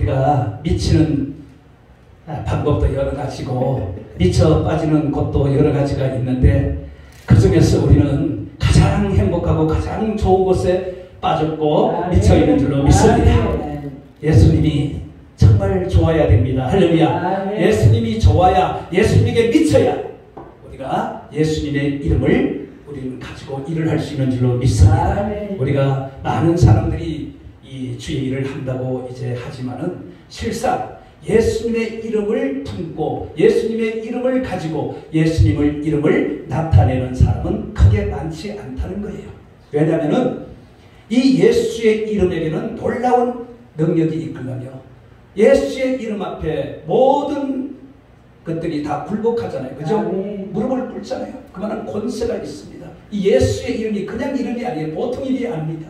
우리가 미치는 방법도 여러 가지고 미쳐 빠지는 곳도 여러 가지가 있는데 그 중에서 우리는 가장 행복하고 가장 좋은 곳에 빠졌고 미쳐 있는 줄로 믿습니다. 예수님이 정말 좋아야 됩니다. 할렐루야. 예수님이 좋아야, 예수님에게 미쳐야 우리가 예수님의 이름을 우리는 가지고 일을 할 수 있는 줄로 믿습니다. 우리가 많은 사람들이 이 주의 일을 한다고 이제 하지만은 실상 예수님의 이름을 품고 예수님의 이름을 가지고 예수님의 이름을 나타내는 사람은 크게 많지 않다는 거예요. 왜냐하면 이 예수의 이름에게는 놀라운 능력이 있거든요. 예수의 이름 앞에 모든 것들이 다 굴복하잖아요. 그죠? 무릎을 꿇잖아요. 그만한 권세가 있습니다. 이 예수의 이름이 그냥 이름이 아니에요. 보통 일이 아닙니다.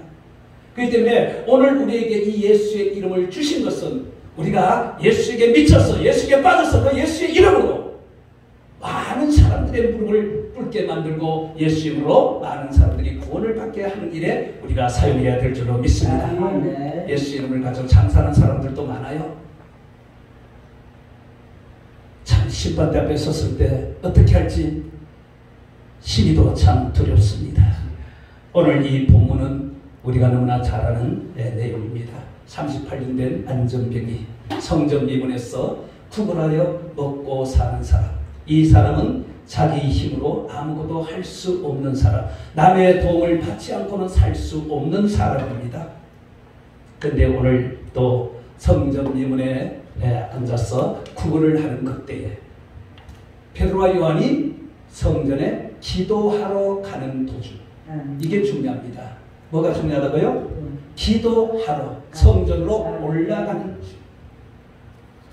그렇기 때문에 오늘 우리에게 이 예수의 이름을 주신 것은 우리가 예수에게 미쳐서 예수에게 빠져서 그 예수의 이름으로 많은 사람들의 무릎을 꿇게 만들고 예수 이름으로 많은 사람들이 구원을 받게 하는 일에 우리가 사용해야 될 줄로 믿습니다. 예수 이름을 가지고 장사하는 사람들도 많아요. 참 심판대 앞에 섰을 때 어떻게 할지 심히도 참 두렵습니다. 오늘 이 본문은 우리가 너무나 잘 아는 내용입니다. 38년 된 안전병이 성전 미문에서 구걸하여 먹고 사는 사람. 이 사람은 자기 힘으로 아무것도 할 수 없는 사람, 남의 도움을 받지 않고는 살 수 없는 사람입니다. 근데 오늘 또 성전 미문에 앉아서 구걸을 하는 그때에 베드로와 요한이 성전에 기도하러 가는 도중, 이게 중요합니다. 뭐가 중요하다고요? 기도하러 성전으로 올라가는 중.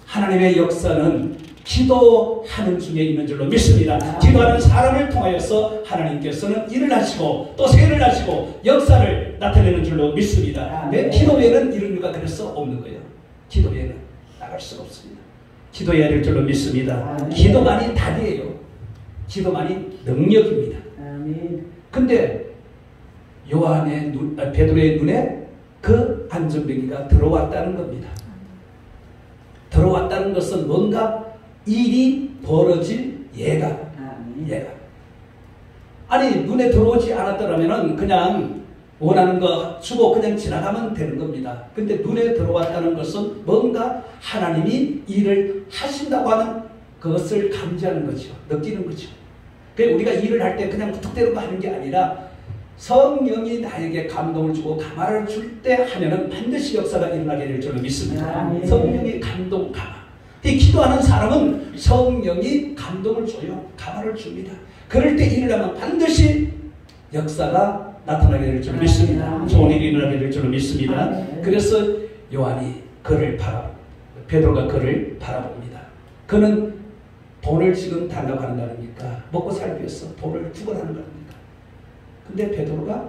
하나님의 역사는 기도하는 중에 있는 줄로 믿습니다. 기도하는 사람을 통하여서 하나님께서는 일을 하시고 또 세를 하시고 역사를 나타내는 줄로 믿습니다. 내 기도 외에는 이런 이유가 그래서 없는 거예요. 기도 외에는 나갈 수가 없습니다. 기도해야 될 줄로 믿습니다. 기도만이 답이에요. 기도만이 능력입니다. 근데 요한의 베드로의 눈에 그 안전병이가 들어왔다는 겁니다. 들어왔다는 것은 뭔가 일이 벌어질 예감. 아니 눈에 들어오지 않았더라면 그냥 원하는 거 주고 그냥 지나가면 되는 겁니다. 근데 눈에 들어왔다는 것은 뭔가 하나님이 일을 하신다고 하는 그것을 감지하는 거죠. 느끼는 거죠. 그래서 우리가 일을 할 때 그냥 무턱대로 하는 게 아니라 성령이 나에게 감동을 주고 감화를 줄 때 하면은 반드시 역사가 일어나게 될 줄로 믿습니다. 성령이 감동, 감화. 이 기도하는 사람은 성령이 감동을 줘요. 감화를 줍니다. 그럴 때 일을 하면 반드시 역사가 나타나게 될 줄로 믿습니다. 좋은 일이 일어나게 될 줄로 믿습니다. 그래서 요한이 그를 베드로가 그를 바라봅니다. 그는 돈을 지금 달라고 하는 거 아닙니까? 먹고 살기 위해서 돈을 구걸하는 거 아닙니까? 근데 베드로가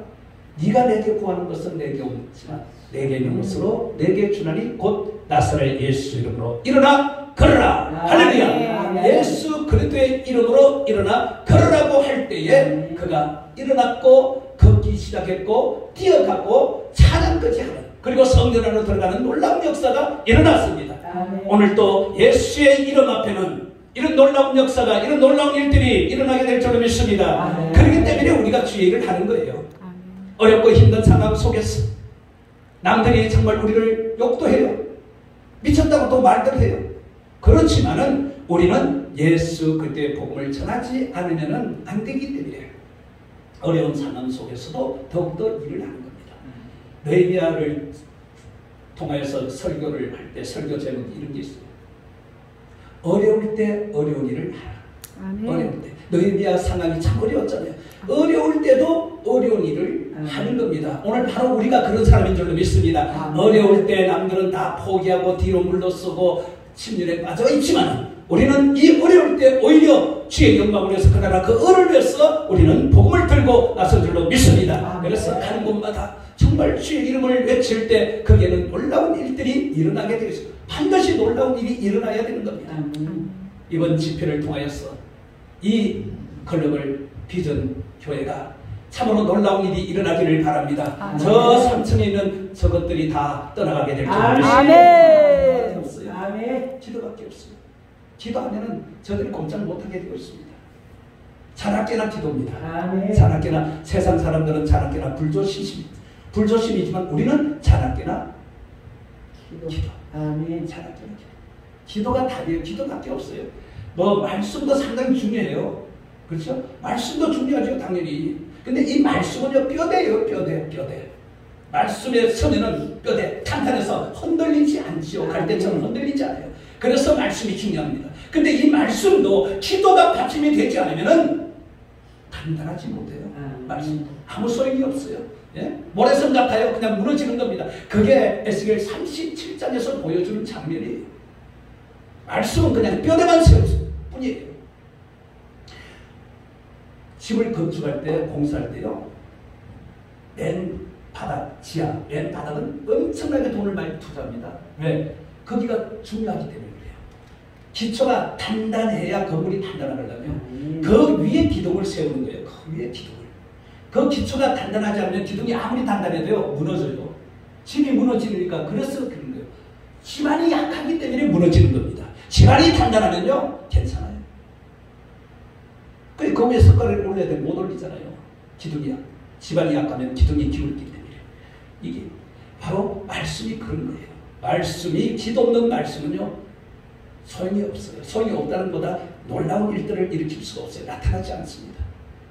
네가 내게 구하는 것은 내게 없지만 내게 있는 것으로 내게 주나니 곧 나사렛 예수 이름으로 일어나 걸어라. 할렐루야. 예수 그리스도의 이름으로 일어나 걸으라고 할 때에 그가 일어났고 걷기 시작했고 뛰어가고 찬양까지 하는, 그리고 성전 안으로 들어가는 놀라운 역사가 일어났습니다. 오늘 또 예수의 이름 앞에는 이런 놀라운 역사가, 이런 놀라운 일들이 일어나게 될 줄로 믿습니다. 그렇기 때문에 우리가 주의 일을 하는 거예요. 어렵고 힘든 상황 속에서 남들이 정말 우리를 욕도 해요. 미쳤다고 또 말도 해요. 그렇지만은 우리는 예수 그리스도의 복음을 전하지 않으면 안 되기 때문에 어려운 상황 속에서도 더욱더 일을 하는 겁니다. 느헤미야를 통하여서 설교를 할 때 설교 제목이 이런 게 있어요. 어려울 때 어려운 일을 하라. 어려울 때. 느헤미야 상황이 참 어려웠잖아요. 어려울 때도 어려운 일을 하는 겁니다. 오늘 바로 우리가 그런 사람인 줄로 믿습니다. 어려울 때 남들은 다 포기하고 뒤로 물러서고 침륜에 빠져 있지만 우리는 이 어려울 때 오히려 주의 영광을 위해서, 그러나 그 을을 위해서 우리는 복음을 들고 나선 줄로 믿습니다. 그래서 가는 곳마다 정말 주의 이름을 외칠 때 거기에는 놀라운 일들이 일어나게 되어 있습니다. 반드시 놀라운 일이 일어나야 되는 겁니다. 이번 집회를 통하여서 이 글로벌 비전 교회가 참으로 놀라운 일이 일어나기를 바랍니다. 저 3층에 있는 저것들이 다 떠나가게 될 줄 믿습니다. 기도밖에 없어요. 기도하면은 저들이 꼼짝 못하게 되어 있습니다. 자나깨나 기도입니다. 아멘. 자나깨나 세상 사람들은 자나깨나 불조심이지만 우리는 자나깨나 기도. 아멘. 자나깨나 기도. 기도가 답이에요. 기도밖에 없어요. 뭐 말씀도 상당히 중요해요. 그렇죠? 말씀도 중요하죠, 당연히. 근데 이 말씀은요, 뼈대예요, 뼈대. 말씀에 서면은 뼈대, 탄탄해서 흔들리지 않지요. 갈대처럼 흔들리지 않아요. 그래서 말씀이 중요합니다. 근데 이 말씀도 기도가 받침이 되지 않으면은 단단하지 못해요. 말씀 아무 소용이 없어요. 예? 모래성 같아요. 그냥 무너지는 겁니다. 그게 에스겔 37장에서 보여주는 장면이에요. 말씀은 그냥 뼈대만 세웠을 뿐이에요. 집을 건축할 때, 공사할 때요, 맨 바닥, 지하, 맨 바닥은 엄청나게 돈을 많이 투자합니다. 왜? 거기가 중요하기 때문에 그래요. 기초가 단단해야 건물이 단단하려면 그 위에 기둥을 세우는 거예요. 그 위에 기둥을. 그 기초가 단단하지 않으면 기둥이 아무리 단단해도요, 무너져요. 집이 무너지니까 그래서 그런 거예요. 집안이 약하기 때문에 무너지는 겁니다. 집안이 단단하면요, 괜찮아요. 그 위에 석가래를 올려야 돼. 못 올리잖아요. 기둥이야. 집안이 약하면 기둥이 기울기 때문에. 이게 바로 말씀이 그런 거예요. 말씀이, 기도 없는 말씀은요, 소용이 없어요. 소용이 없다는 것보다 놀라운 일들을 일으킬 수가 없어요. 나타나지 않습니다.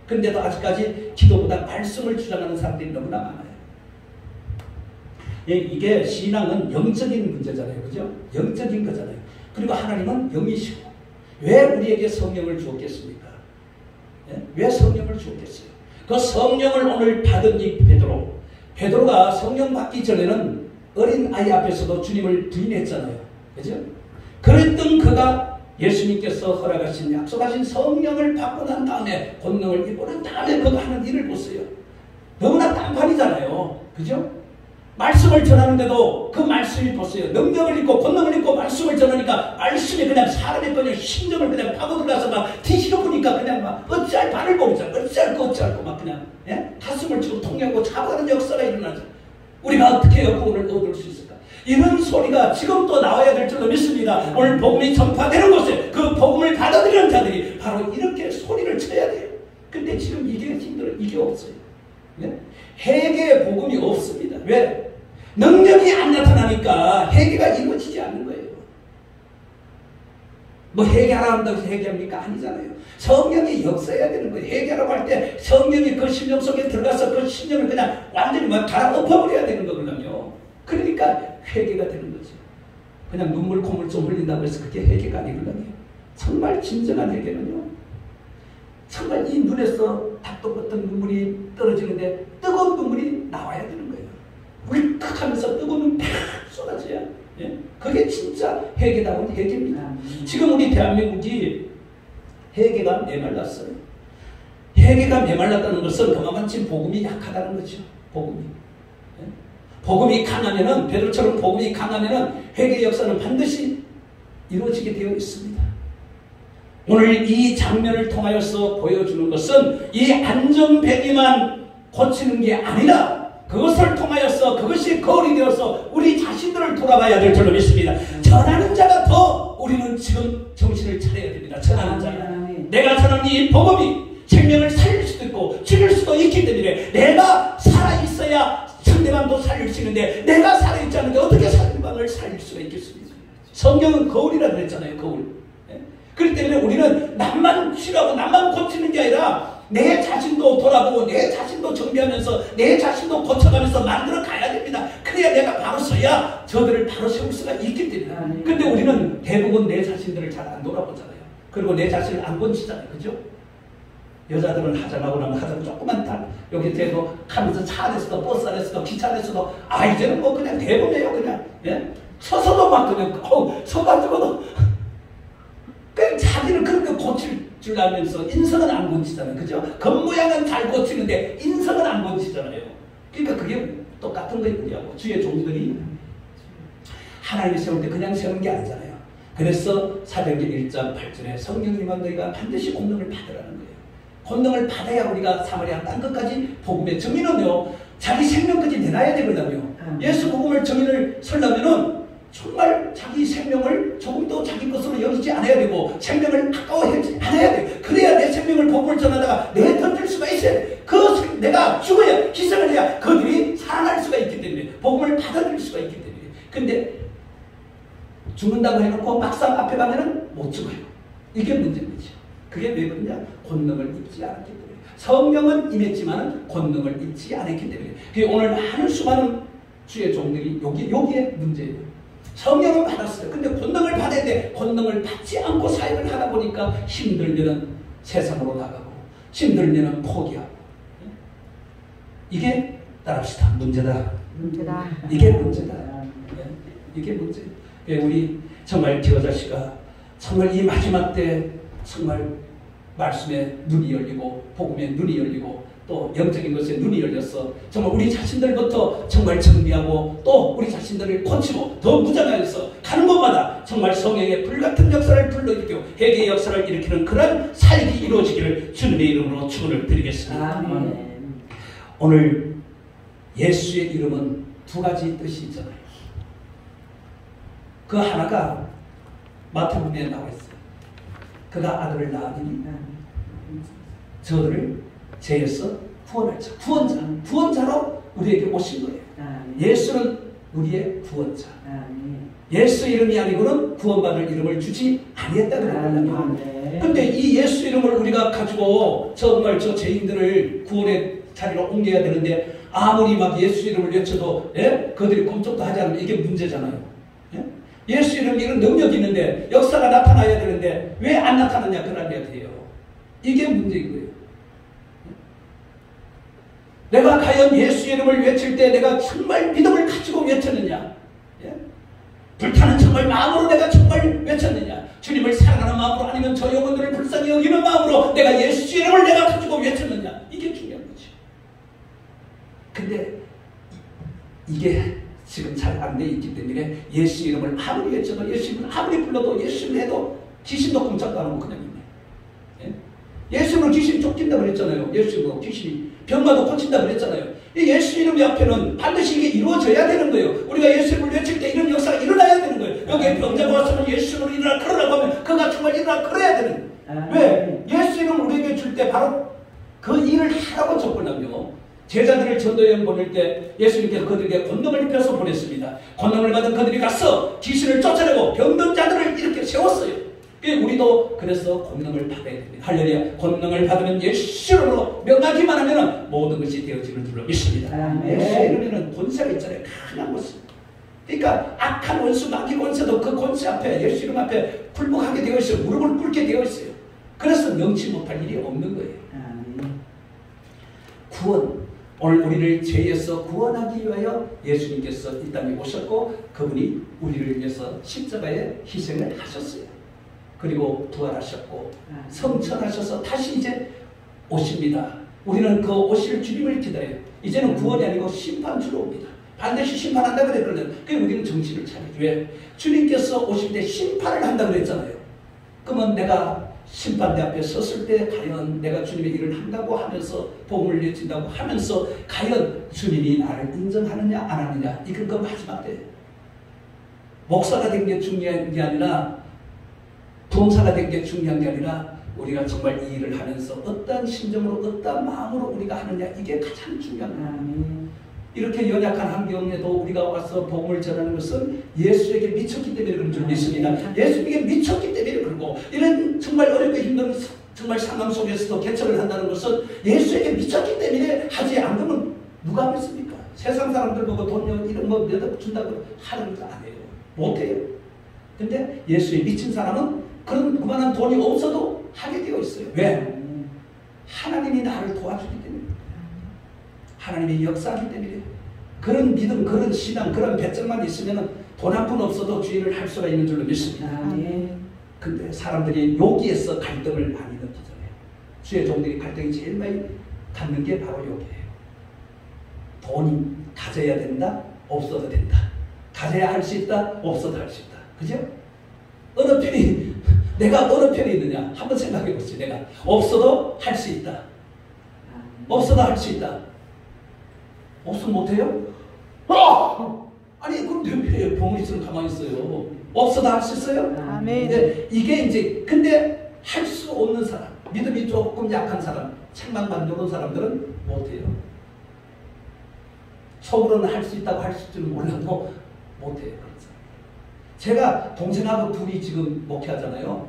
그런데도 아직까지 기도보다 말씀을 주장하는 사람들이 너무나 많아요. 예, 이게 신앙은 영적인 문제잖아요. 그죠? 영적인 거잖아요. 그리고 하나님은 영이시고 왜 우리에게 성령을 주었겠습니까? 예? 왜 성령을 주었겠어요? 그 성령을 오늘 받은 이 베드로가 성령 받기 전에는 어린 아이 앞에서도 주님을 부인했잖아요. 그죠? 그랬던 그가 예수님께서 허락하신, 약속하신 성령을 받고 난 다음에, 권능을 입고 난 다음에 그가 하는 일을 보세요. 너무나 딴판이잖아요. 그죠? 말씀을 전하는데도 그 말씀이 보세요. 능력을 입고 권능을 입고 말씀을 전하니까 말씀이 그냥 사람의 그냥 심정을 그냥 파고들어가서 막 뒤시러 보니까 그냥 막 어찌할 바를 모르잖아. 어찌할 거 막 그냥, 예? 가슴을 치고 통역하고 잡아가는 역사가 일어나죠. 우리가 어떻게 여권을 얻을 수 있을까? 이런 소리가 지금 또 나와야 될 줄로 믿습니다. 오늘 복음이 전파되는 곳에 그 복음을 받아들이는 자들이 바로 이렇게 소리를 쳐야 돼요. 근데 지금 이게 힘들어요. 이게 없어요. 네? 회개의 복음이 없습니다. 왜? 능력이 안 나타나니까 회개가 이루어지지 않는 거예요. 뭐 회개하라 한다고 해서 회개합니까? 아니잖아요. 성령이 역사해야 되는 거예요. 회개하라고 할 때 성령이 그 심령 속에 들어가서 그 심령을 그냥 완전히 막 갈아엎어버려야 되는 거거든요. 그러니까 회개가 되는 거죠. 그냥 눈물 콧물 좀 흘린다고 해서 그게 회개가 아니거든요. 정말 진정한 회개는요, 정말 이 눈에서 닭도 같은 눈물이 떨어지는데 뜨거운 눈물이 나와야 되는 거예요. 울컥하면서 뜨거운 눈물이 팍 쏟아져야. 예? 그게 진짜 회개다운 회개입니다. 지금 우리 대한민국이 회개가 메말랐어요. 회개가 메말랐다는 것은 그만큼 지금 복음이 약하다는 거죠. 복음이. 예? 복음이 강하면은, 베드로처럼 복음이 강하면은 회개 역사는 반드시 이루어지게 되어 있습니다. 오늘 이 장면을 통하여서 보여주는 것은 이 안전뱅이만 고치는 게 아니라 그것을 통하여서 그것이 거울이 되어서 우리 자신들을 돌아봐야 될 줄로 믿습니다. 전하는 자가 더 우리는 지금 정신을 차려야 됩니다. 전하는 자가. 내가 전하는 이 복음이 생명을 살릴 수도 있고 죽일 수도 있기 때문에 내가 살아있어야 상대방도 살릴 수 있는데 내가 살아있지 않은데 어떻게 상대방을 살릴 수가 있겠습니까? 성경은 거울이라 그랬잖아요. 거울. 그렇기 때문에 우리는 남만 치라고 남만 고치는 게 아니라 내 자신도 돌아보고 내 자신도 정비하면서 내 자신도 고쳐가면서 만들어 가야 됩니다. 그래야 내가 바로 서야 저들을 바로 세울 수가 있기 때문에. 근데 우리는 대부분 내 자신들을 잘 안 돌아보잖아요. 그리고 내 자신을 안 고치잖아요. 그죠? 여자들은 화장하고 나면 화장 조금만 다 여기 대고 하면서 차 안에서도 버스 안에서도 기차 안에서도 이제는 뭐 그냥 대부분이에요. 그냥. 예? 서서도 막 그냥 서가지고도 그냥 자기를 그렇게 고칠 줄 알면서 인성은 안 고치잖아요. 그죠? 겉모양은 잘 고치는데 인성은 안 고치잖아요. 그러니까 그게 똑같은 거예요. 주의 종들이 하나님이 세울 때 그냥 세우는 게 아니잖아요. 그래서 사도행전 1장 8절에 성령님과 너희가 반드시 권능을 받으라는 거예요. 권능을 받아야 우리가 사마리아 땅 끝까지 복음의 증인은요, 자기 생명까지 내놔야 되거든요. 예수 복음을 증인을 설려면은 정말 자기 생명을 조금도 자기 것으로 여기지 않아야 되고 생명을 아까워하지 않아야 돼. 그래야 내 생명을 복음을 전하다가 내에 던질 수가 있어야 돼. 내가 죽어야 희생을 해야 그들이 살아날 수가 있기 때문에 복음을 받아들일 수가 있기 때문에. 근데 죽는다고 해놓고 막상 앞에 가면은 못 죽어요. 이게 문제인 거죠. 그게 왜 그러냐? 권능을 입지 않았기 때문에. 성령은 임했지만 권능을 입지 않았기 때문에. 오늘 많은 수많은 주의 종들이 여기에 문제예요. 성령은 받았어요. 근데 권능을 받아야 돼. 권능을 받지 않고 사역을 하다 보니까 힘들면은 세상으로 나가고 힘들면은 포기하고. 이게 따라합시다. 문제다. 이게 문제다. 이게 문제. 우리 정말 기여자씨가 정말 이 마지막 때 정말 말씀에 눈이 열리고 복음에 눈이 열리고 또 영적인 것에 눈이 열려서 정말 우리 자신들부터 정말 정리하고 또 우리 자신들을 고치고 더 무장하여서 가는 곳마다 정말 성령의 불같은 역사를 불러일으키고 회개의 역사를 일으키는 그런 삶이 이루어지기를 주님의 이름으로 축원을 드리겠습니다. 아멘. 오늘 예수의 이름은 두 가지 뜻이 있잖아요. 그 하나가 마태복음에 나와 있어요. 그가 아들을 낳으니 저들을 죄에서 구원할 자, 구원자로 우리에게 오신 거예요. 예수는 우리의 구원자. 예수 이름이 아니고는 구원받을 이름을 주지 아니했다는 거예요. 그런데 이 예수 이름을 우리가 가지고 정말 저 죄인들을 구원의 자리로 옮겨야 되는데 아무리 막 예수 이름을 외쳐도 그들이 꼼짝도 하지 않으면 이게 문제잖아요. 예수 이름 이런 능력이 있는데 역사가 나타나야 되는데 왜 안 나타나냐 그런 이야기예요. 이게 문제인 거예요. 내가 과연 예수 이름을 외칠 때 내가 정말 믿음을 가지고 외쳤느냐? 불타는 정말 마음으로 내가 정말 외쳤느냐? 주님을 사랑하는 마음으로 아니면 저 영혼들을 불쌍히 여기는 마음으로 내가 예수 이름을 내가 가지고 외쳤느냐? 이게 중요한 거지. 근데 이게 지금 잘 안 돼 있기 때문에 예수 이름을 아무리 외쳐도 예수 이름을 아무리 불러도 예수 이름을 해도 귀신도 꼼짝도 안 하고 그냥 있네. 예수 이름으로 귀신이 쫓긴다고 그랬잖아요. 예수 이름으로 귀신이 병마도 고친다고 그랬잖아요. 이 예수 이름 앞에는 반드시 이게 이루어져야 되는 거예요. 우리가 예수 이름을 외칠 때 이런 역사가 일어나야 되는 거예요. 여기에 병자가 왔으면 예수 이름으로 일어나 그러라고 하면 그가 정말 일어나 그래야 되는 거예요. 왜? 예수 이름을 우리에게 줄 때 바로 그 일을 하라고 줬거든요. 제자들을 전도여행 보낼 때 예수님께서 그들에게 권능을 입혀서 보냈습니다. 권능을 받은 그들이 가서 귀신을 쫓아내고 병든 자들을 이렇게 세웠어요. 우리도 그래서 권능을 받아야 됩니다. 할렐루야. 권능을 받으면 예수 이름으로 명하기만 하면 모든 것이 되어지는 줄로 믿습니다. 예수 이름에는 권세가 있잖아요. 강한 것이. 그러니까 악한 원수, 마귀 권세도 그 권세 앞에 예수 이름 앞에 굴복하게 되어 있어요. 무릎을 꿇게 되어 있어요. 그래서 명치 못할 일이 없는 거예요. 구원. 오늘 우리를 죄에서 구원하기 위하여 예수님께서 이 땅에 오셨고 그분이 우리를 위해서 십자가에 희생을 하셨어요. 그리고 부활하셨고 성천하셔서 다시 이제 오십니다. 우리는 그 오실 주님을 기다려요. 이제는 구원이 아니고 심판주로 옵니다. 반드시 심판한다 그랬거든요. 그래서 우리는 정신을 차리죠. 왜? 주님께서 오실 때 심판을 한다 그랬잖아요. 그러면 내가 심판대 앞에 섰을 때 과연 내가 주님의 일을 한다고 하면서 복음을 외친다고 하면서 과연 주님이 나를 인정하느냐 안 하느냐 이건 그 마지막 때 목사가 된 게 중요한 게 아니라 동사가 된 게 중요한 게 아니라 우리가 정말 이 일을 하면서 어떤 심정으로 어떤 마음으로 우리가 하느냐 이게 가장 중요한 거예요. 이렇게 연약한 환경에도 우리가 와서 복음을 전하는 것은 예수에게 미쳤기 때문에 그런 줄 믿습니다. 예수에게 미쳤기 때문에 그러고 이런 정말 어렵고 힘든 정말 상황 속에서도 개척을 한다는 것은 예수에게 미쳤기 때문에 하지 않으면 누가 하겠습니까? 세상 사람들 보고 돈 이런 거 몇 억 준다고 하는 거 안 해요. 못해요. 근데 예수에 미친 사람은 그런 그만한 돈이 없어도 하게 되어 있어요. 왜? 하나님이 나를 도와주기 때문에. 하나님의 역사하기 때문에 그런 믿음, 그런 신앙, 그런 배짱만 있으면 돈 한 푼 없어도 주의를 할 수가 있는 줄로 믿습니다. 근데 사람들이 여기에서 갈등을 많이 느끼잖아요. 주의 종들이 갈등이 제일 많이 갖는 게 바로 여기에요. 돈이 가져야 된다, 없어도 된다. 가져야 할 수 있다, 없어도 할 수 있다. 그죠? 어느 편이 내가 어느 편에 있느냐 한번 생각해 보세요. 내가 없어도 할 수 있다. 없어도 할 수 있다. 없으면 못해요? 아니 그럼 왜 봉을 있으면 가만히 있어요? 없어도 할 수 있어요? 아멘. 근데 이게 이제 근데 할 수 없는 사람, 믿음이 조금 약한 사람, 책만 만져본 사람들은 못해요. 속으로는 할 수 있다고 할 줄은 몰라도 못해요. 제가 동생하고 둘이 지금 목회하잖아요.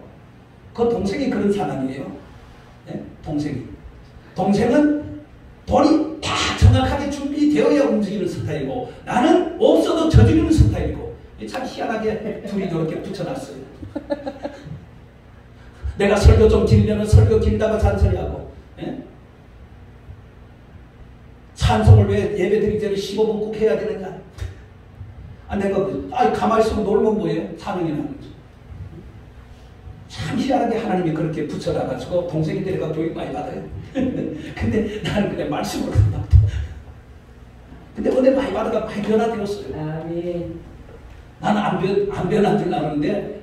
그 동생이 그런 사람이에요. 네? 동생은 돈이 다 정확하게 준비되어야 움직이는 스타일이고 나는 없어도 저지르는 스타일이고 참 희한하게 둘이 이렇게 붙여놨어요. 내가 설교 좀 길면은 설교 길다가 잔소리하고 예? 찬송을 왜 예배 드리기 전에 15분 꼭 해야 되느냐. 내가 가만히 있으면 놀면 뭐예요? 사명이나 하는 거죠. 참 희한하게 하나님이 그렇게 붙여놔가지고 동생이 데려가 교육 많이 받아요. 근데 나는 그냥 말씀으로 끝났다. 근데 은혜 많이 받아가 많이 변화되었어요. 아멘. 나는 안 변한 줄 알았는데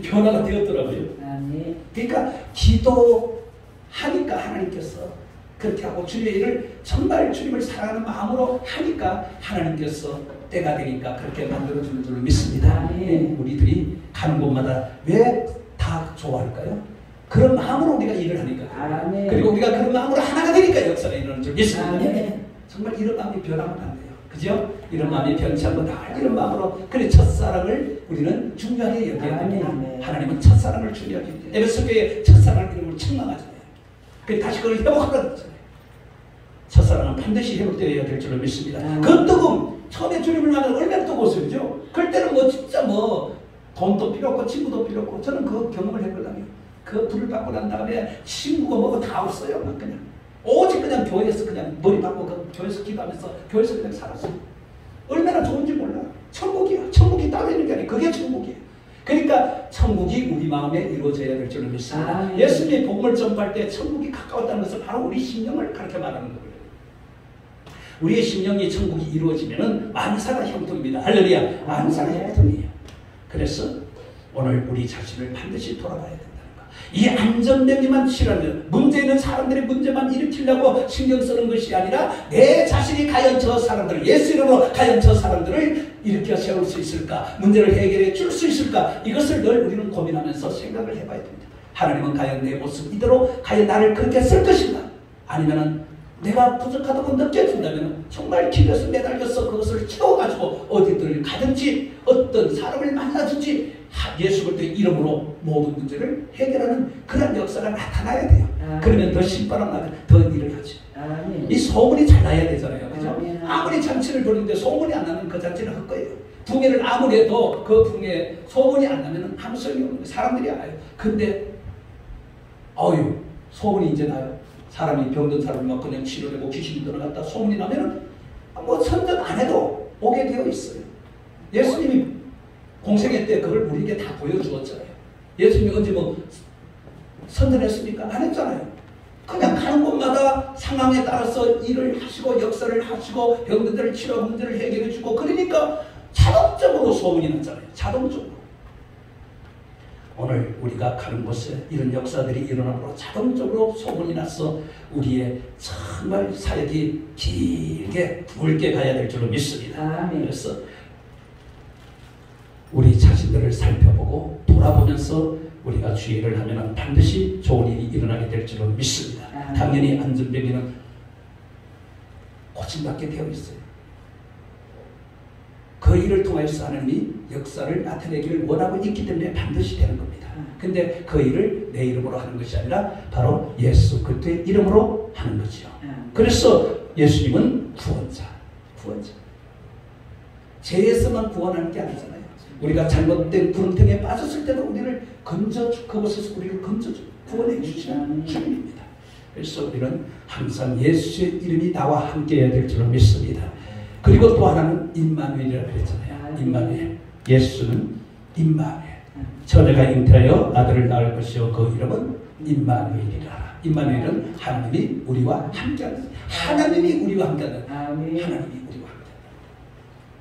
변화가 되었더라고요. 아멘. 그러니까 기도하니까 하나님께서 그렇게 하고 주님의 일을 정말 주님을 사랑하는 마음으로 하니까 하나님께서 때가 되니까 그렇게 만들어주는 줄로 믿습니다. 아멘. 우리들이 가는 곳마다 왜 다 좋아할까요? 그런 마음으로 우리가 일을 하니까. 아멘. 그리고 우리가 그런 마음으로 하나가 되니까 역사가 일어나는 줄 믿습니다. 아멘. 정말 이런 마음이 변하면 안 돼요. 그죠? 이런 마음이 변치 않고 다 이런 마음으로 그래 첫사랑을 우리는 중요하게 여겨야 됩니다. 아멘. 하나님은 첫사랑을 중요하게 여겨요. 에베소교회 첫사랑 이름을 책망하잖아요. 그래 다시 그걸 회복하라고 그러잖아요. 첫사랑은 반드시 회복되어야 될 줄로 믿습니다. 그 뜨거움 처음에 주님을 만나면 얼마나 뜨거웠어요. 그죠? 그럴 때는 뭐 진짜 뭐 돈도 필요 없고 친구도 필요 없고 저는 그 경험을 했거든요. 그 불을 받고 난 다음에 친구가 뭐고 다 없어요. 막 그냥 오직 그냥 교회에서 그냥 머리 받고 그 교회에서 기도하면서 교회에서 그냥 살았어요. 얼마나 좋은지 몰라. 천국이야. 천국이 따로 있는 게 아니에요. 그게 천국이에요. 그러니까 천국이 우리 마음에 이루어져야 될 줄을 믿습니다. 예수님이 복음을 전파할 때 천국이 가까웠다는 것은 바로 우리 심령을 가르쳐 말하는 거예요. 우리의 심령이 천국이 이루어지면은 만사가 형통입니다. 할렐루야. 만사가 형통이에요. 그래서 오늘 우리 자신을 반드시 돌아봐야 된다는 거. 이 안전병이만 치라면 문제 있는 사람들의 문제만 일으키려고 신경 쓰는 것이 아니라 내 자신이 과연 저 사람들을 예수 이름으로 과연 저 사람들을 일으켜 세울 수 있을까? 문제를 해결해 줄 수 있을까? 이것을 늘 우리는 고민하면서 생각을 해봐야 됩니다. 하나님은 과연 내 모습 이대로 과연 나를 그렇게 쓸 것인가? 아니면은 내가 부족하다고 느껴진다면 정말 길에서 매달려서 그것을 채워가지고 어디든 가든지 어떤 사람을 만나든지 예수 그리스도의 이름으로 모든 문제를 해결하는 그런 역사가 나타나야 돼요. 그러면 더 신바람 나게 더 일을 하지. 이 소문이 잘 나야 되잖아요. 그죠? 아무리 잔치를 벌이는데 소문이 안 나면 그 잔치는 헛거예요. 붕해를 아무리 해도 그 붕해 소문이 안 나면 아무 소용이 없는 거예요. 사람들이 알아요. 근데 소문이 이제 나요. 사람이 병든 사람을 막 그냥 치료되고 귀신이 들어갔다 소문이 나면은 뭐 선전 안 해도 오게 되어 있어요. 예수님이 공생애 때 그걸 우리에게 다 보여주었잖아요. 예수님이 언제 뭐 선전했습니까? 안 했잖아요. 그냥 가는 곳마다 상황에 따라서 일을 하시고 역사를 하시고 병든들을 치료 문제를 해결해 주고 그러니까 자동적으로 소문이 났잖아요. 자동적으로. 오늘 우리가 가는 곳에 이런 역사들이 일어나므로 자동적으로 소문이 나서 우리의 정말 사역이 길게 굵게 가야 될 줄로 믿습니다. 그래서 우리 자신들을 살펴보고 돌아보면서 우리가 주의를 하면 반드시 좋은 일이 일어나게 될 줄로 믿습니다. 당연히 안전병에는 고침받게 되어 있어요. 그 일을 통해서 하나님이 역사를 나타내기를 원하고 있기 때문에 반드시 되는 겁니다. 근데 그 일을 내 이름으로 하는 것이 아니라 바로 예수 그리스도의 이름으로 하는 거죠. 그래서 예수님은 구원자. 죄에서만 구원하는 게 아니잖아요. 우리가 잘못된 구렁텅이에 빠졌을 때도 우리를 그곳에서 우리를 건져줘 구원해 주시는 주님입니다. 그래서 우리는 항상 예수의 이름이 나와 함께해야 될 줄로 믿습니다. 그리고 또 하나는 임마누엘이라고 그랬잖아요. 임마누엘. 예수는 임마누엘. 처녀가 잉태하여 아들을 낳을 것이요 그 이름은 임마누엘이라. 임마누엘은 하나님이 우리와 함께하는. 하나님이 우리와 함께하는. 하나님이 우리와 함께하는.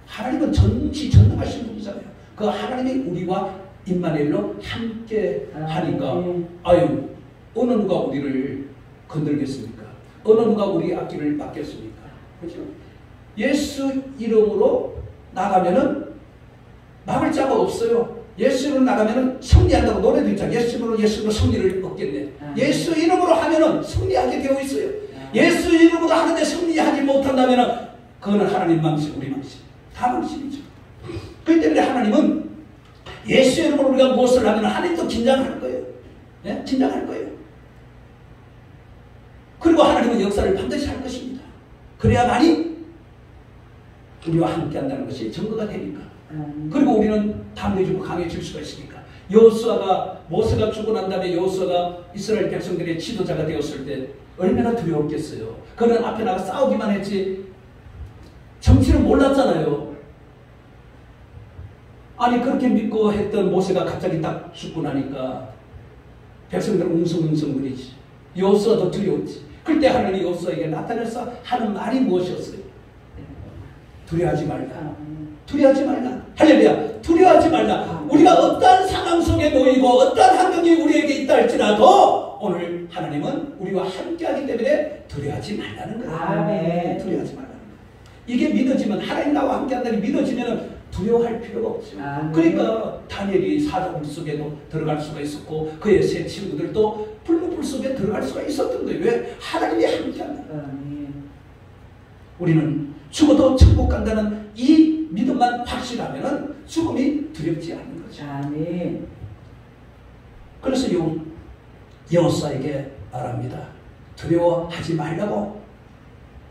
하나님은 전지전능하신 분이잖아요. 그 하나님이 우리와 임마누엘로 함께하니까 어느 누가 우리를 건들겠습니까? 어느 누가 우리 앞길을 막겠습니까? 그렇죠? 예수 이름으로 나가면은 막을 자가 없어요. 예수 이름으로 나가면은 승리한다고 노래도 있잖아요. 예수 이름으로 승리를 얻겠네. 예수 이름으로 하면은 승리하게 되어 있어요. 예수 이름으로 하는데 승리하지 못한다면은 그거는 하나님 망신, 우리 망신. 다 망신이죠. 그렇기 때문에 하나님은 예수 이름으로 우리가 무엇을 하면 하나님도 긴장할 거예요. 네? 긴장할 거예요. 그리고 하나님은 역사를 반드시 할 것입니다. 그래야만이 우리와 함께 한다는 것이 증거가 되니까. 그리고 우리는 담대해지고 강해질 수가 있으니까. 여호수아가 모세가 죽고 난 다음에 여호수아가 이스라엘 백성들의 지도자가 되었을 때 얼마나 두려웠겠어요. 그는 앞에 나가 싸우기만 했지 정치는 몰랐잖아요. 아니 그렇게 믿고 했던 모세가 갑자기 딱 죽고 나니까 백성들은 웅성웅성거리지. 여호수아도 두려웠지. 그때 하나님이 여호수아에게 나타나서 하는 말이 무엇이었어요? 두려워하지 말라. 두려워하지 말라. 할렐루야. 두려워하지 말라. 우리가 어떠한 상황 속에 놓이고 어떠한 환경이 우리에게 있다 할지라도 오늘 하나님은 우리와 함께하기 때문에 두려워하지 말라는 거예요. 아멘. 두려워하지 말라는 거예요. 이게 믿어지면 하나님 나와 함께한다는 게 믿어지면 두려워할 필요가 없죠. 그러니까 다니엘이 사자굴 속에도 들어갈 수가 있었고 그의 세 친구들도 불문불 속에 들어갈 수가 있었던 거예요. 왜? 하나님이 함께한다. 우리는 죽어도 천국 간다는 이 믿음만 확실하면 죽음이 두렵지 않는 거죠. 아멘. 그래서 여호수아에게 말합니다. 두려워하지 말라고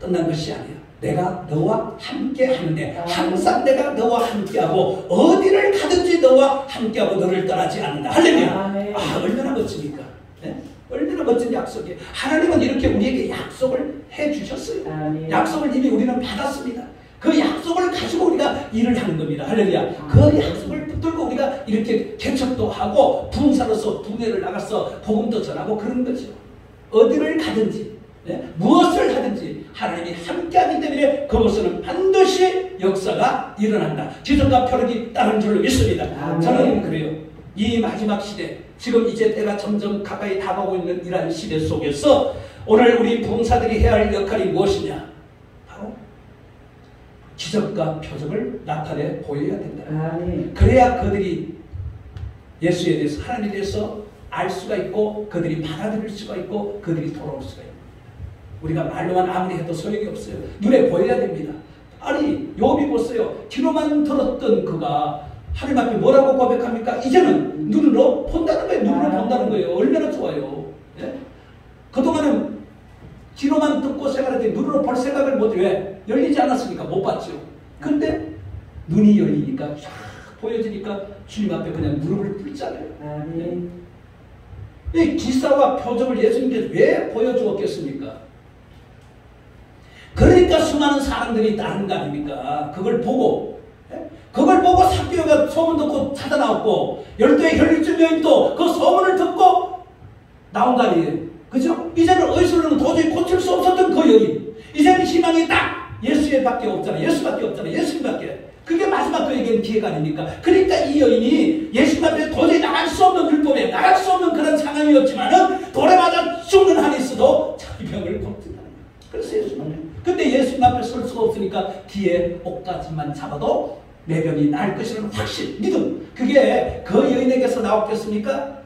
끝난 것이 아니야. 내가 너와 함께 하는데 항상 내가 너와 함께하고 어디를 가든지 너와 함께하고 너를 떠나지 않는다. 할렐루야. 얼마나 멋집니까? 네? 얼마나 멋진 약속이에요. 하나님은 이렇게 우리에게 약속을 해주셨어요. 약속을 이미 우리는 받았습니다. 그 약속을 가지고 우리가 일을 하는 겁니다. 할렐루야. 그 약속을 붙들고 우리가 이렇게 개척도 하고 부흥사로서 부흥회를 나가서 복음도 전하고 그런 거죠. 어디를 가든지 네? 무엇을 하든지 하나님이 함께하기 때문에 그것은 반드시 역사가 일어난다. 기적과 표적이 따른 줄로 믿습니다. 저는 그래요. 이 마지막 시대, 지금 이제 때가 점점 가까이 다가오고 있는 이러한 시대 속에서 오늘 우리 부흥사들이 해야 할 역할이 무엇이냐? 바로 기적과 표적을 나타내 보여야 된다. 그래야 그들이 예수에 대해서, 하나님에 대해서 알 수가 있고 그들이 받아들일 수가 있고 그들이 돌아올 수가 있고. 우리가 말로만 아무리 해도 소용이 없어요. 눈에 보여야 됩니다. 아니 욥이 보세요. 귀로만 들었던 그가 하나님 앞에 뭐라고 고백합니까? 이제는 눈으로 본다는 거예요. 눈으로 본다는 거예요. 얼마나 좋아요. 예? 그동안은 귀로만 듣고 생각했더니 눈으로 볼 생각을 못해. 왜? 열리지 않았으니까 못 봤죠. 근데 눈이 열리니까 쫙 보여지니까 주님 앞에 그냥 무릎을 꿇잖아요. 이 기사와 표적을 예수님께서 왜 보여주었겠습니까? 그러니까 수많은 사람들이 따른 거 아닙니까? 그걸 보고 삭개오가 소문 듣고 찾아 나왔고 12의 혈육증 여인도 그 소문을 듣고 나온 거 아니에요. 그죠? 이제는 의술로는 도저히 고칠 수 없었던 그 여인, 이제는 희망이 딱 예수밖에 없잖아요. 예수밖에 없잖아요. 예수님밖에. 그게 마지막 그에게는 기회가 아닙니까? 그러니까 이 여인이 예수님 앞에 도저히 나갈 수 없는 율법에 나갈 수 없는 그런 상황이었지만은 돌에 맞아 죽는 한이 있어도 자기 병을 걷는다는 거예요. 그래서 예수님 근데 예수님 앞에 설 수가 없으니까 뒤에 옷가지만 잡아도 내 병이 나을 것이라는 확신, 믿음. 그게 그 여인에게서 나왔겠습니까?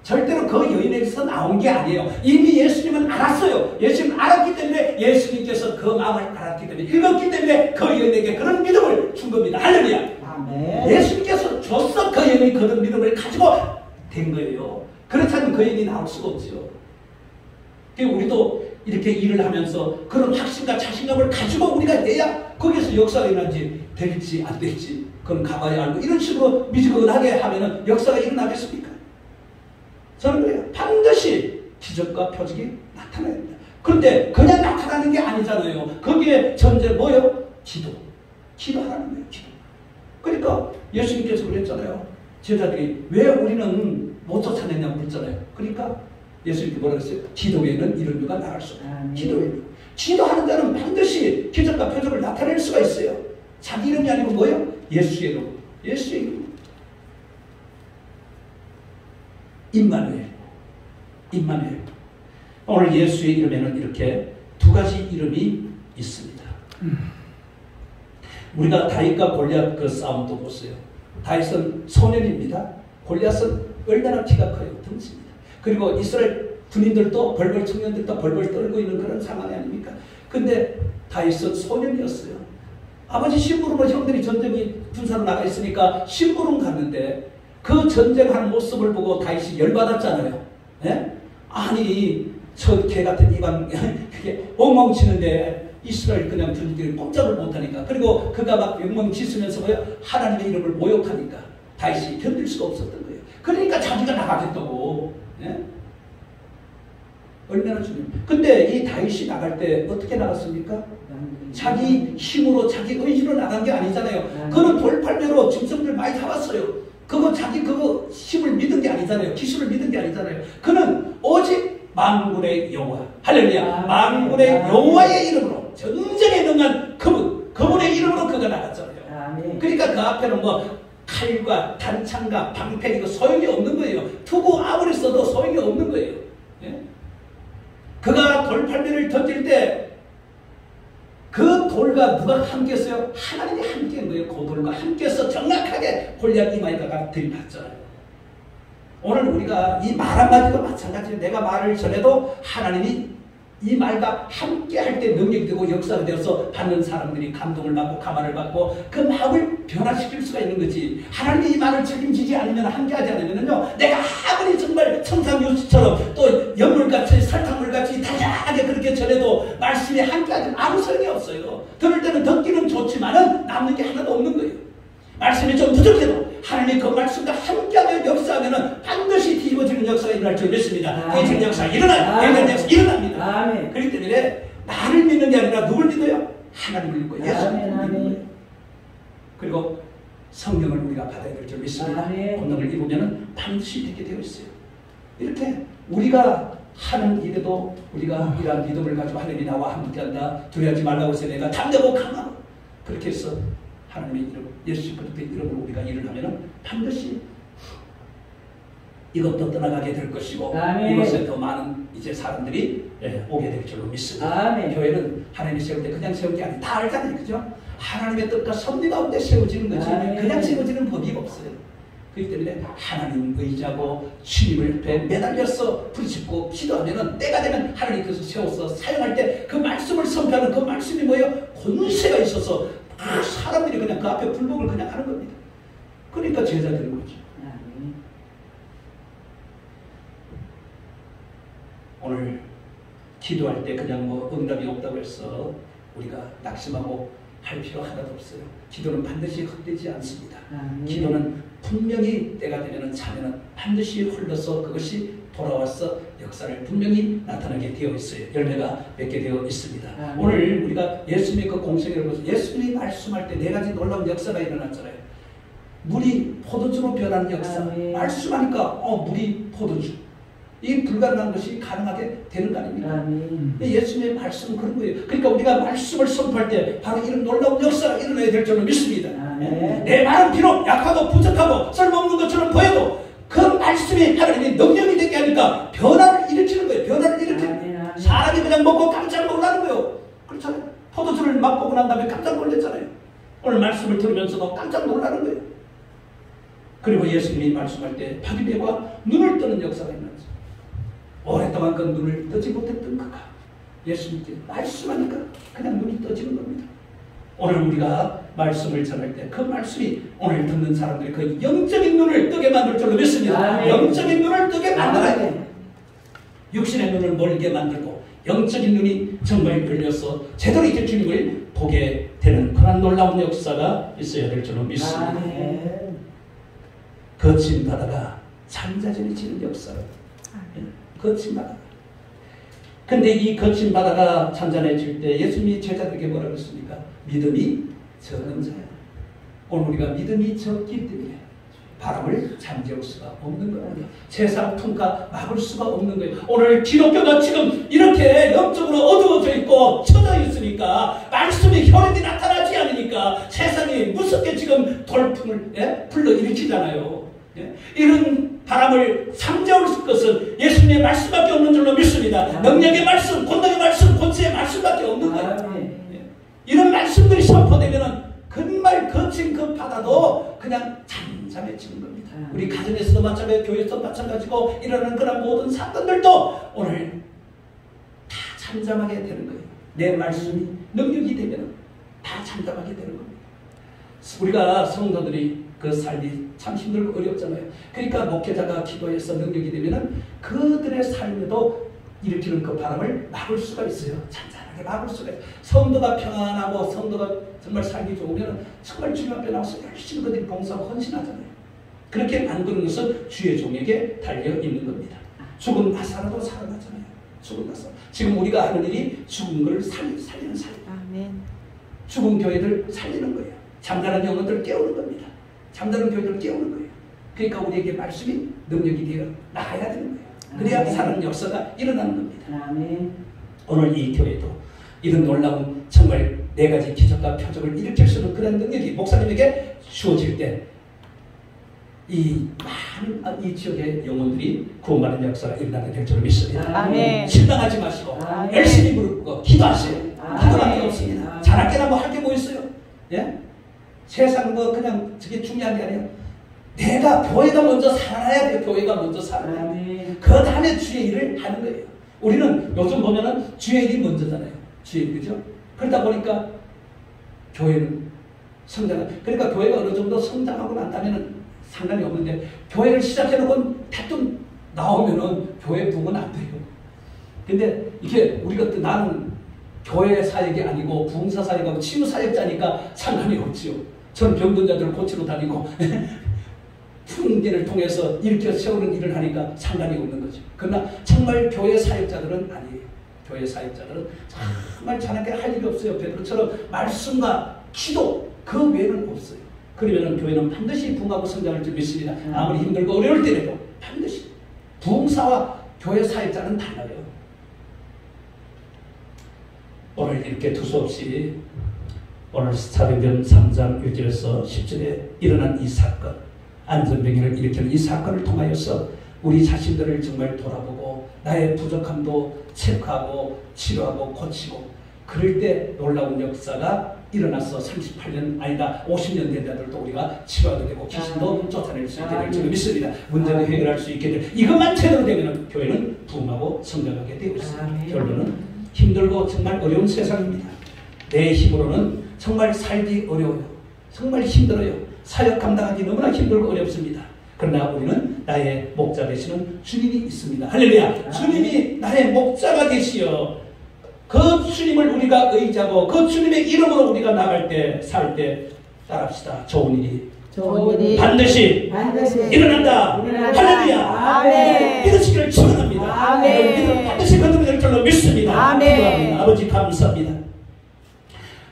절대로 그 여인에게서 나온 게 아니에요. 이미 예수님은 알았어요. 예수님은 알았기 때문에 예수님께서 그 마음을 알았기 때문에 읽었기 때문에 그 여인에게 그런 믿음을 준 겁니다. 할렐루야. 아멘. 예수님께서 줬어. 그 여인이 그런 믿음을 가지고 된 거예요. 그렇지 않으면 그 여인이 나올 수가 없죠. 우리도 이렇게 일을 하면서 그런 확신과 자신감을 가지고 우리가 내야 거기에서 역사가 일어나지 될지 안 될지 그건 가봐야 알고 이런 식으로 미지근하게 하면은 역사가 일어나겠습니까? 저는 그래요. 반드시 기적과 표적이 나타나야 됩니다. 그런데 그냥 나타나는 게 아니잖아요. 거기에 전제 뭐예요? 기도하라는 거예요. 기도. 그러니까 예수님께서 그랬잖아요. 제자들이 왜 우리는 못 쫓아내냐고 그랬잖아요. 그러니까 예수님께 뭐라고 했어요? 기도 외에는 이런 류가 나갈 수 없다. 기도 외에는. 기도하는 자는 반드시 기적과 표적을 나타낼 수가 있어요. 자기 이름이 아니고 뭐예요? 예수의 이름. 예수의 이름. 임마누엘. 오늘 예수의 이름에는 이렇게 두 가지 이름이 있습니다. 우리가 다윗과 골리앗 그 싸움도 보세요. 다윗은 소년입니다. 골리앗은 얼마나 키가 커요. 덩치입니다. 그리고 이스라엘 군인들도 벌벌 청년들도 벌벌 떨고 있는 그런 상황이 아닙니까? 근데 다윗은 소년이었어요. 아버지 심부름으로 형들이 전쟁이 군사로 나가 있으니까 심부름 갔는데 그 전쟁하는 모습을 보고 다윗이 열받았잖아요. 예? 아니 저 개 같은 이방 그게 엉망치는데 이스라엘 그냥 군인들이 꼼짝을 못하니까 그리고 그가 막 엉망치으면서 하나님의 이름을 모욕하니까 다윗이 견딜 수가 없었던 거예요. 그러니까 자기가 나가겠다고. 예? 얼마나 중요해요. 근데 이 다윗이 나갈 때 어떻게 나갔습니까? 자기 힘으로 자기 의지로 나간 게 아니잖아요. 그는 돌팔매로 짐승들 많이 잡았어요. 그거 자기 그거 힘을 믿은 게 아니잖아요. 기술을 믿은 게 아니잖아요. 그는 오직 만군의 여호와, 할렐루야, 만군의 여호와의 이름으로 전쟁에 능한 그분의 이름으로 그가 나갔잖아요. 그러니까 그 앞에는 뭐 칼과 단창과 방패 이거 소용이 없는 거예요. 투구 아무리 써도 소용이 없는 거예요. 예? 그가 돌팔매를 던질 때 그 돌과 누가 함께했어요? 하나님이 함께한 거예요. 그 돌과 함께해서 정확하게 골리앗 이마에다가 들이받잖아요. 오늘 우리가 이 말 한마디도 마찬가지예요. 내가 말을 전해도 하나님이 이 말과 함께 할 때 능력이 되고 역사가 되어서 받는 사람들이 감동을 받고 감화를 받고 그 마음을 변화시킬 수가 있는 거지. 하나님이 이 말을 책임지지 않으면 함께하지 않으면요, 내가 아무리 정말 청산유수처럼 또 연물같이 설탕물같이 다양하게 그렇게 전해도 말씀이 함께하지 아무 소용이 없어요. 들을 때는 듣기는 좋지만은 남는 게 하나도 없는 거예요. 말씀이 좀 부족해도 하나님 그 말씀과 함께하며 역사하면 반드시 뒤집어지는 역사가 일어날 줄 믿습니다. 뒤집어지는 역사가 일어납니다. 그렇기 때문에 나를 믿는 게 아니라 누굴 믿어요? 하나님을 믿고 예수님을 믿는 거예요. 그리고 성령을 우리가 받아야 될 줄 믿습니다. 본능을 입으면 반드시 되게 되어 있어요. 이렇게 우리가 하는 일에도 우리가 이러한 믿음을 가지고 하나님이 나와 함께한다. 두려워하지 말라고 해서 내가 담대고 강하고 그렇게 해서 하나님의 이름, 예수 그리스도의 이름으로 우리가 일을 하면 반드시 이것도 떠나가게 될 것이고 이것에 더 많은 이제 사람들이 오게 될 줄로 믿습니다. 교회는 하나님이 세울 때 그냥 세운 게 아니에요. 다 알잖아요. 그죠? 하나님의 뜻과 섭리 가운데 세워지는 거지 그냥 세워지는 법이 없어요. 그렇기 때문에 하나님 의지하고 주님을 배 매달려서 부르짖고 기도하면 때가 되면 하나님께서 세워서 사용할 때 그 말씀을 선포하는 그 말씀이 뭐예요? 권세가 있어서 사람들이 그냥 그 앞에 불복을 그냥 하는 겁니다. 그러니까 제자 되는 거죠. 오늘 기도할 때 그냥 뭐 응답이 없다고 해서 우리가 낙심하고 할 필요 하나도 없어요. 기도는 반드시 헛되지 않습니다. 기도는 분명히 때가 되면 자면은 반드시 흘러서 그것이 돌아와서 역사를 분명히 나타나게 되어 있어요. 열매가 맺게 되어 있습니다. 오늘 우리가 예수님의 그 공생애를 보면서 예수님이 말씀할 때 네 가지 놀라운 역사가 일어났잖아요. 물이 포도주로 변하는 역사. 말씀하니까 물이 포도주. 이 불가능한 것이 가능하게 되는 거 아닙니까? 예수님의 말씀은 그런 거예요. 그러니까 우리가 말씀을 선포할 때 바로 이런 놀라운 역사가 일어나야 될 줄로 믿습니다. 내 말은 비록 약하고 부족하고 쓸모없는 것처럼 보여도 그 말씀이 하나님의 능력이 되게 하니까 변화를 일으키는 거예요. 변화를 일으키는 사람이 그냥 먹고 깜짝 놀라는 거예요. 그렇잖아요. 포도주를 맛보고 난 다음에 깜짝 놀랐잖아요. 오늘 말씀을 들으면서도 깜짝 놀라는 거예요. 그리고 예수님이 말씀할 때 바디메가 눈을 뜨는 역사가 일어났어요. 오랫동안 그 눈을 뜨지 못했던 그가 예수님께 말씀하니까 그냥 눈이 떠지는 겁니다. 오늘 우리가 말씀을 전할 때 그 말씀이 오늘 듣는 사람들이 그 영적인 눈을 뜨게 만들 줄로 믿습니다. 영적인 눈을 뜨게 만들어야 돼요. 육신의 눈을 멀게 만들고 영적인 눈이 정말 열려서 제대로 이제 주님을 보게 되는 그런 놀라운 역사가 있어야 될 줄로 믿습니다. 거친 바다가 잔잔해지는 역사를 거친 바다. 근데 이 거친 바다가 잔잔해질 때 예수님이 제자들에게 뭐라고 했습니까? 믿음이 적은 자야. 오늘 우리가 믿음이 적기 때문에 바람을 잠재울 수가 없는 거예요. 세상 통과 막을 수가 없는 거예요. 오늘 기독교가 지금 이렇게 영적으로 어두워져 있고 쳐져 있으니까 말씀이 혈연이 나타나지 않으니까 세상이 무섭게 지금 돌풍을 불러일으키잖아요. 이런 바람을 잠재울 것은 예수님의 말씀밖에 없는 줄로 믿습니다. 능력의 말씀, 권능의 말씀, 권세의 말씀밖에 없는 거예요. 이런 말씀들이 선포되면 정말 거친 그 바다도 그냥 잠잠해지는 겁니다. 우리 가정에서도 마찬가지고 교회에서도 마찬가지고 일어나는 그런 모든 사건들도 오늘 다 잠잠하게 되는 거예요. 내 말씀이 능력이 되면 다 잠잠하게 되는 겁니다. 우리가 성도들이 그 삶이 참 힘들고 어렵잖아요. 그러니까 목회자가 기도해서 능력이 되면은 그들의 삶에도 일으키는 그 바람을 막을 수가 있어요. 잔잔하게 막을 수가 있어요. 성도가 평안하고 성도가 정말 살기 좋으면 정말 주님 앞에 나와서 열심히 그들이 봉사하고 헌신하잖아요. 그렇게 만드는 것은 주의 종에게 달려 있는 겁니다. 죽은 나사로도 살아나잖아요. 죽은 나사로. 지금 우리가 하는 일이 죽은 걸 살리는 살림. 아멘. 죽은 교회들 살리는 거예요. 잠자는 영혼들을 깨우는 겁니다. 잠자는 교회들을 깨우는 거예요. 그러니까 우리에게 말씀이 능력이 되어 나가야 되는 거예요. 그래야 사는 역사가 일어나는 겁니다. 아멘. 오늘 이 교회도 이런 놀라운 정말 4가지 기적과 표적을 일으킬 수 있는 그런 능력이 목사님에게 주어질 때 이 많은 이 지역의 영혼들이 구원받는 역사가 일어나게 될 줄 믿습니다. 아멘. 실망하지 마시고 아멘. 열심히 무릎 기도하세요. 기도할 게 없습니다. 아멘. 잘할게나 뭐 할 게 뭐 있어요? 예? 세상 뭐 그냥 저게 중요한 게 아니에요. 내가 교회가 먼저 살아야 돼요. 교회가 먼저 살아야 돼요. 그 다음에 주의 일을 하는 거예요. 우리는 요즘 보면은 주의 일이 먼저잖아요. 주의 일, 그죠? 그러다 보니까 교회는 그러니까 교회가 어느 정도 성장하고 난다면은 상관이 없는데 교회를 시작해놓고 다툼 나오면은 교회 부흥은 안 돼요. 근데 이게 우리가 나는 교회 사역이 아니고 부흥사 사역하고 치유 사역자니까 상관이 없지요. 저는 병든 자들을 고치러 다니고 풍기를 통해서 일으켜 세우는 일을 하니까 상관이 없는 거죠. 그러나 정말 교회 사역자들은 아니에요. 교회 사역자들은 정말 자나게 할 일이 없어요. 베드로처럼 말씀과 기도 그 외에는 없어요. 그러면 교회는 반드시 부흥하고 성장할 줄 믿습니다. 아무리 힘들고 어려울 때라도 반드시. 부흥사와 교회 사역자는 달라요. 오늘 이렇게 두서없이 오늘 사도행전 3장 1절에서 10절에 일어난 이 사건, 안전병기를 일으키는 이 사건을 통하여서 우리 자신들을 정말 돌아보고 나의 부족함도 체크하고 치료하고 고치고 그럴 때 놀라운 역사가 일어나서 38년 아니다 50년 된 자들도 우리가 치료하게 되고 귀신도 쫓아낼 수 있게 될 줄 믿습니다. 문제도 해결할 수 있게 될 이것만 제대로 되면 교회는 부흥하고 성장하게 되고 있습니다. 결론은 힘들고 정말 어려운 세상입니다. 내 힘으로는 정말 살기 어려워요. 정말 힘들어요. 사역 감당하기 너무나 힘들고 어렵습니다. 그러나 우리는 나의 목자 되시는 주님이 있습니다. 할렐루야. 주님이 나의 목자가 되시어 그 주님을 우리가 의지하고 그 주님의 이름으로 우리가 나갈 때, 살 때 따라합시다. 좋은 일이 반드시 일어난다. 할렐루야. 아멘. 믿으시기를 축원합니다. 아멘. 반드시 거듭이 될 줄로 믿습니다. 아멘. 아버지 감사합니다.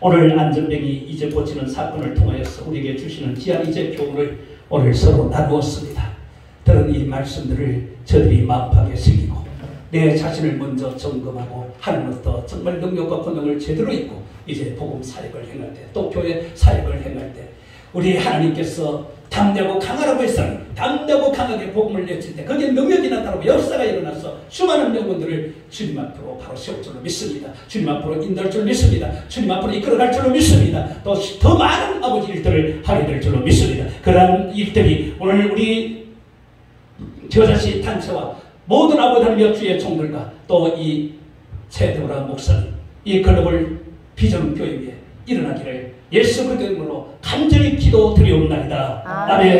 오늘 안전병이 이제 고치는 사건을 통하여서 우리에게 주시는 귀한 이제 교훈을 오늘 서로 나누었습니다. 들은 이 말씀들을 저들이 마음속에 새기고 내 자신을 먼저 점검하고 하나님으로부터 정말 능력과 권능을 제대로 입고 이제 복음 사역을 행할 때 또 교회 사역을 행할 때 우리 하나님께서 담대하고 강하라고 했으니 담대하고 강하게 복음을 내칠 때 거기에 능력이 나타나고 역사가 일어나서 수많은 영혼들을 주님 앞으로 바로 세울 줄로 믿습니다. 주님 앞으로 인도할 줄로 믿습니다. 주님 앞으로 이끌어갈 줄로 믿습니다. 또 더 많은 아버지 일들을 하게 될 줄로 믿습니다. 그러한 일들이 오늘 우리 저자씨 단체와 모든 아버지 하나님의 주의 종들과 또 이 최대호라 목사님 이 글로벌 비전 교육에 일어나기를 예수 그리스도의 이름으로 간절히 기도드리옵나이다. 아멘.